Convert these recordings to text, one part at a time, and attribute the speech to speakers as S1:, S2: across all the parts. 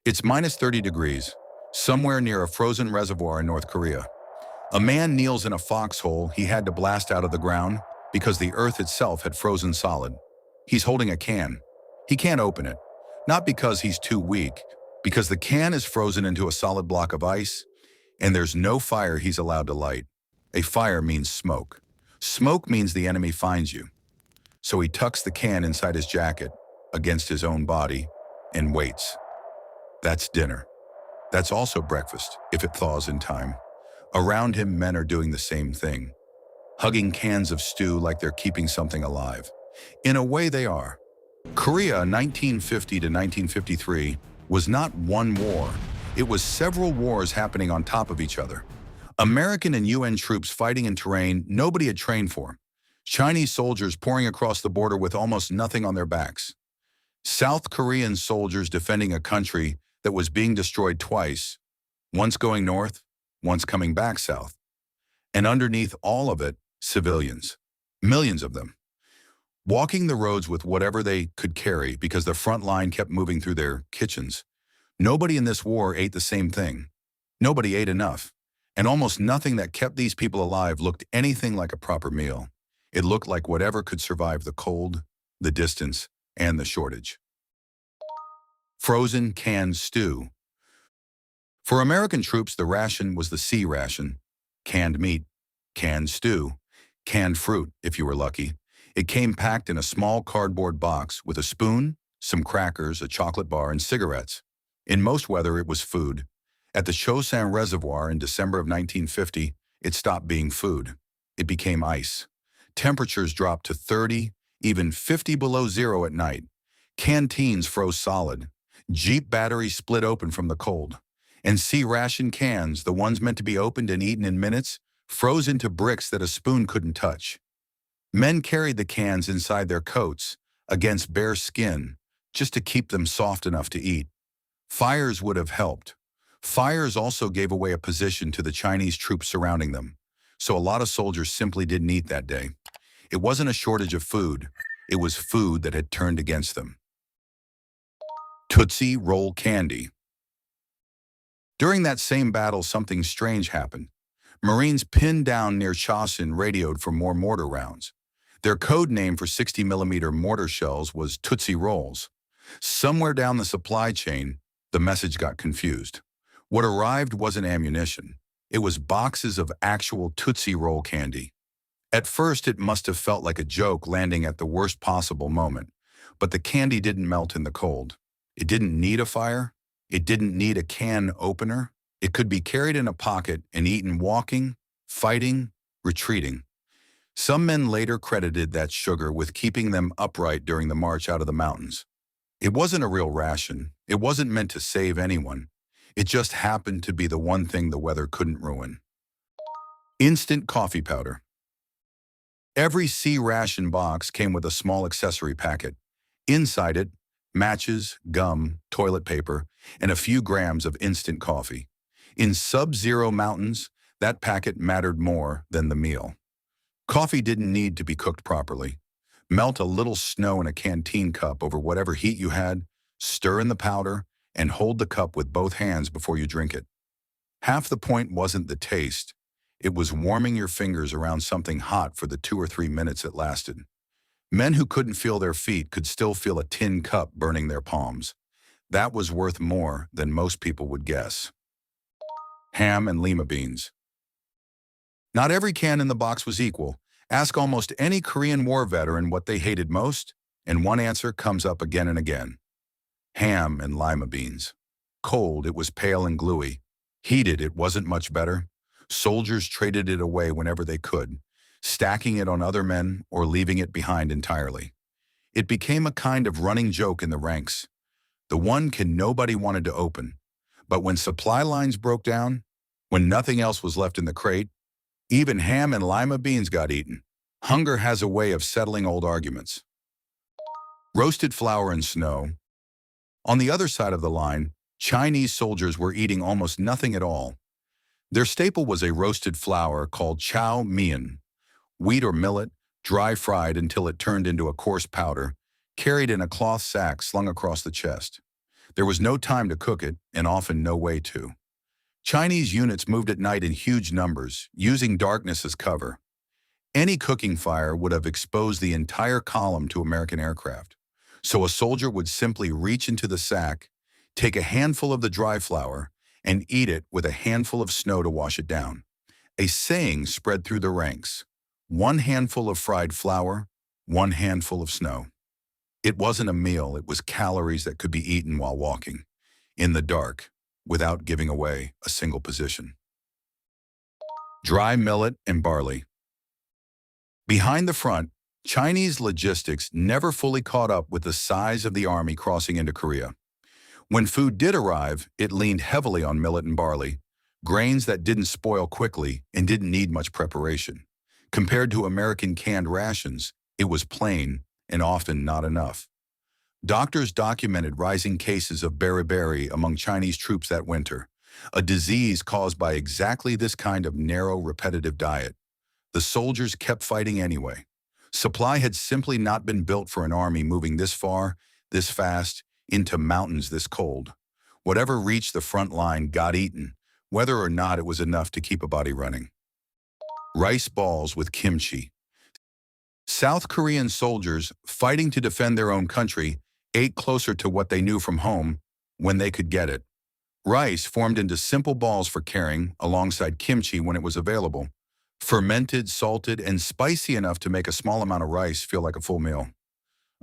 S1: It's minus 30 degrees, somewhere near a frozen reservoir in North Korea. A man kneels in a foxhole he had to blast out of the ground because the earth itself had frozen solid. He's holding a can. He can't open it, not because he's too weak, because the can is frozen into a solid block of ice, and there's no fire he's allowed to light. A fire means smoke. Smoke means the enemy finds you. So he tucks the can inside his jacket, against his own body, and waits. That's dinner. That's also breakfast, if it thaws in time. Around him, men are doing the same thing, hugging cans of stew like they're keeping something alive. In a way, they are. Korea, 1950 to 1953, was not one war. It was several wars happening on top of each other. American and UN troops fighting in terrain nobody had trained for. Chinese soldiers pouring across the border with almost nothing on their backs. South Korean soldiers defending a country that was being destroyed twice, once going north, once coming back south. And underneath all of it, civilians, millions of them, walking the roads with whatever they could carry because the front line kept moving through their kitchens. Nobody in this war ate the same thing. Nobody ate enough. And almost nothing that kept these people alive looked anything like a proper meal. It looked like whatever could survive the cold, the distance, and the shortage. Frozen canned stew. For American troops, the ration was the C-ration: canned meat, canned stew, canned fruit, if you were lucky. It came packed in a small cardboard box with a spoon, some crackers, a chocolate bar, and cigarettes. In most weather, it was food. At the Chosin Reservoir in December of 1950, it stopped being food. It became ice. Temperatures dropped to 30, even 50 below zero at night. Canteens froze solid. Jeep batteries split open from the cold. And C-ration cans, the ones meant to be opened and eaten in minutes, froze into bricks that a spoon couldn't touch. Men carried the cans inside their coats, against bare skin, just to keep them soft enough to eat. Fires would have helped. Fires also gave away a position to the Chinese troops surrounding them, so a lot of soldiers simply didn't eat that day. It wasn't a shortage of food. It was food that had turned against them. Tootsie Roll candy. During that same battle, something strange happened. Marines pinned down near Chosin radioed for more mortar rounds. Their code name for 60mm mortar shells was Tootsie Rolls. Somewhere down the supply chain, the message got confused. What arrived wasn't ammunition. It was boxes of actual Tootsie Roll candy. At first, it must have felt like a joke landing at the worst possible moment, but the candy didn't melt in the cold. It didn't need a fire. It didn't need a can opener. It could be carried in a pocket and eaten walking, fighting, retreating. Some men later credited that sugar with keeping them upright during the march out of the mountains. It wasn't a real ration. It wasn't meant to save anyone. It just happened to be the one thing the weather couldn't ruin. Instant coffee powder. Every C-ration box came with a small accessory packet. Inside it, matches, gum, toilet paper, and a few grams of instant coffee. In sub-zero mountains, that packet mattered more than the meal. Coffee didn't need to be cooked properly. Melt a little snow in a canteen cup over whatever heat you had, stir in the powder, and hold the cup with both hands before you drink it. Half the point wasn't the taste. It was warming your fingers around something hot for the 2 or 3 minutes it lasted. Men who couldn't feel their feet could still feel a tin cup burning their palms. That was worth more than most people would guess. Ham and lima beans. Not every can in the box was equal. Ask almost any Korean War veteran what they hated most, and one answer comes up again and again. Ham and lima beans. Cold, it was pale and gluey. Heated, it wasn't much better. Soldiers traded it away whenever they could, stacking it on other men or leaving it behind entirely. It became a kind of running joke in the ranks. The one can nobody wanted to open. But when supply lines broke down, when nothing else was left in the crate, even ham and lima beans got eaten. Hunger has a way of settling old arguments. Roasted flour and snow. On the other side of the line, Chinese soldiers were eating almost nothing at all. Their staple was a roasted flour called chow mein, wheat or millet, dry fried until it turned into a coarse powder, carried in a cloth sack slung across the chest. There was no time to cook it, and often no way to. Chinese units moved at night in huge numbers, using darkness as cover. Any cooking fire would have exposed the entire column to American aircraft. So a soldier would simply reach into the sack, take a handful of the dry flour, and eat it with a handful of snow to wash it down. A saying spread through the ranks: one handful of fried flour, one handful of snow. It wasn't a meal, it was calories that could be eaten while walking, in the dark, without giving away a single position. Dry millet and barley. Behind the front, Chinese logistics never fully caught up with the size of the army crossing into Korea. When food did arrive, it leaned heavily on millet and barley, grains that didn't spoil quickly and didn't need much preparation. Compared to American canned rations, it was plain and often not enough. Doctors documented rising cases of beriberi among Chinese troops that winter, a disease caused by exactly this kind of narrow, repetitive diet. The soldiers kept fighting anyway. Supply had simply not been built for an army moving this far, this fast, into mountains this cold. Whatever reached the front line got eaten, whether or not it was enough to keep a body running. Rice balls with kimchi. South Korean soldiers, fighting to defend their own country, ate closer to what they knew from home when they could get it. Rice formed into simple balls for carrying, alongside kimchi when it was available. Fermented, salted, and spicy enough to make a small amount of rice feel like a full meal.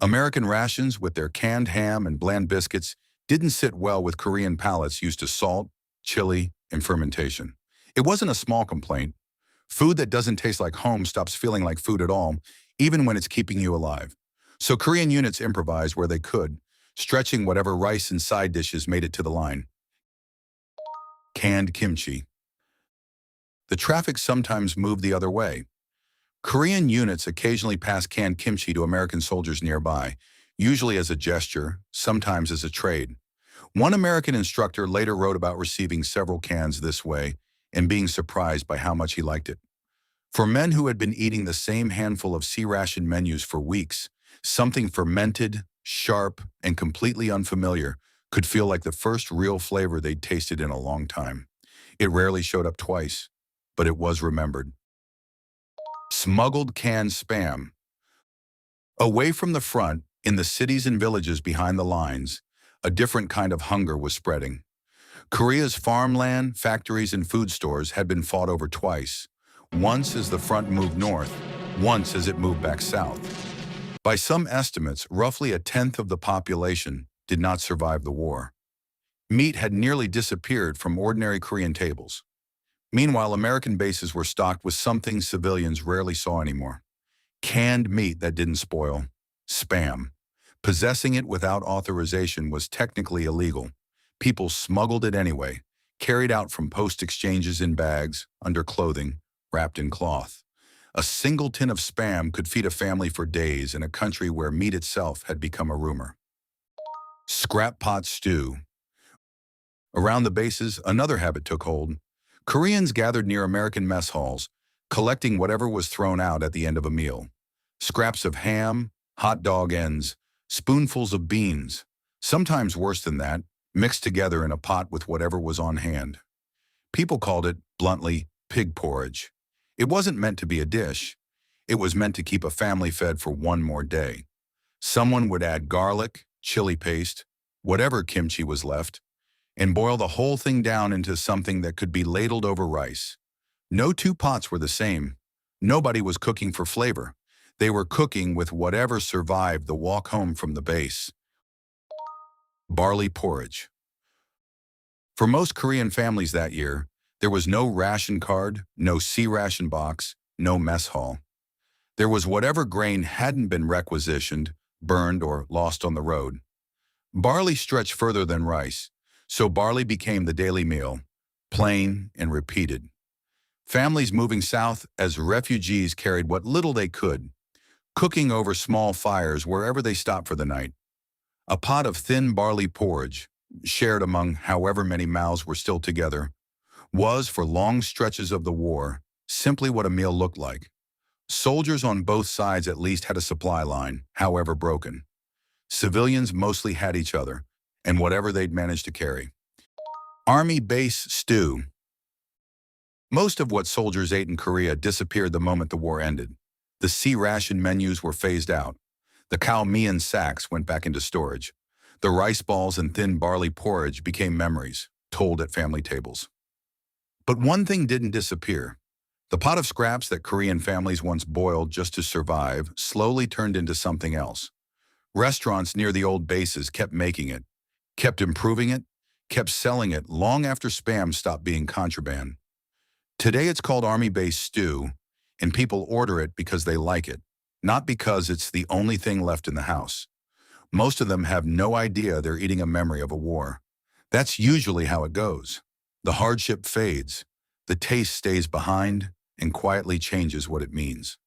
S1: American rations, with their canned ham and bland biscuits, didn't sit well with Korean palates used to salt, chili, and fermentation. It wasn't a small complaint. Food that doesn't taste like home stops feeling like food at all, even when it's keeping you alive. So Korean units improvised where they could, stretching whatever rice and side dishes made it to the line. Canned kimchi. The traffic sometimes moved the other way. Korean units occasionally passed canned kimchi to American soldiers nearby, usually as a gesture, sometimes as a trade. One American instructor later wrote about receiving several cans this way and being surprised by how much he liked it. For men who had been eating the same handful of C-ration menus for weeks, something fermented, sharp, and completely unfamiliar could feel like the first real flavor they'd tasted in a long time. It rarely showed up twice, but it was remembered. Smuggled canned spam. Away from the front, in the cities and villages behind the lines, a different kind of hunger was spreading. Korea's farmland, factories, and food stores had been fought over twice, once as the front moved north, once as it moved back south. By some estimates, roughly a tenth of the population did not survive the war. Meat had nearly disappeared from ordinary Korean tables. Meanwhile, American bases were stocked with something civilians rarely saw anymore: canned meat that didn't spoil, spam. Possessing it without authorization was technically illegal. People smuggled it anyway, carried out from post exchanges in bags, under clothing, wrapped in cloth. A single tin of spam could feed a family for days in a country where meat itself had become a rumor. Scrap pot stew. Around the bases, another habit took hold. Koreans gathered near American mess halls, collecting whatever was thrown out at the end of a meal. Scraps of ham, hot dog ends, spoonfuls of beans, sometimes worse than that, mixed together in a pot with whatever was on hand. People called it, bluntly, pig porridge. It wasn't meant to be a dish. It was meant to keep a family fed for one more day. Someone would add garlic, chili paste, whatever kimchi was left, and boil the whole thing down into something that could be ladled over rice. No two pots were the same. Nobody was cooking for flavor. They were cooking with whatever survived the walk home from the base. Barley porridge. For most Korean families that year, there was no ration card, no C-ration box, no mess hall. There was whatever grain hadn't been requisitioned, burned, or lost on the road. Barley stretched further than rice, so barley became the daily meal, plain and repeated. Families moving south as refugees carried what little they could, cooking over small fires wherever they stopped for the night. A pot of thin barley porridge, shared among however many mouths were still together, was, for long stretches of the war, simply what a meal looked like. Soldiers on both sides at least had a supply line, however broken. Civilians mostly had each other, and whatever they'd managed to carry. Army base stew. Most of what soldiers ate in Korea disappeared the moment the war ended. The C-ration menus were phased out. The cow mian sacks went back into storage. The rice balls and thin barley porridge became memories, told at family tables. But one thing didn't disappear. The pot of scraps that Korean families once boiled just to survive slowly turned into something else. Restaurants near the old bases kept making it, kept improving it, kept selling it long after Spam stopped being contraband. Today it's called Army Base Stew, and people order it because they like it, not because it's the only thing left in the house. Most of them have no idea they're eating a memory of a war. That's usually how it goes. The hardship fades, the taste stays behind, and quietly changes what it means.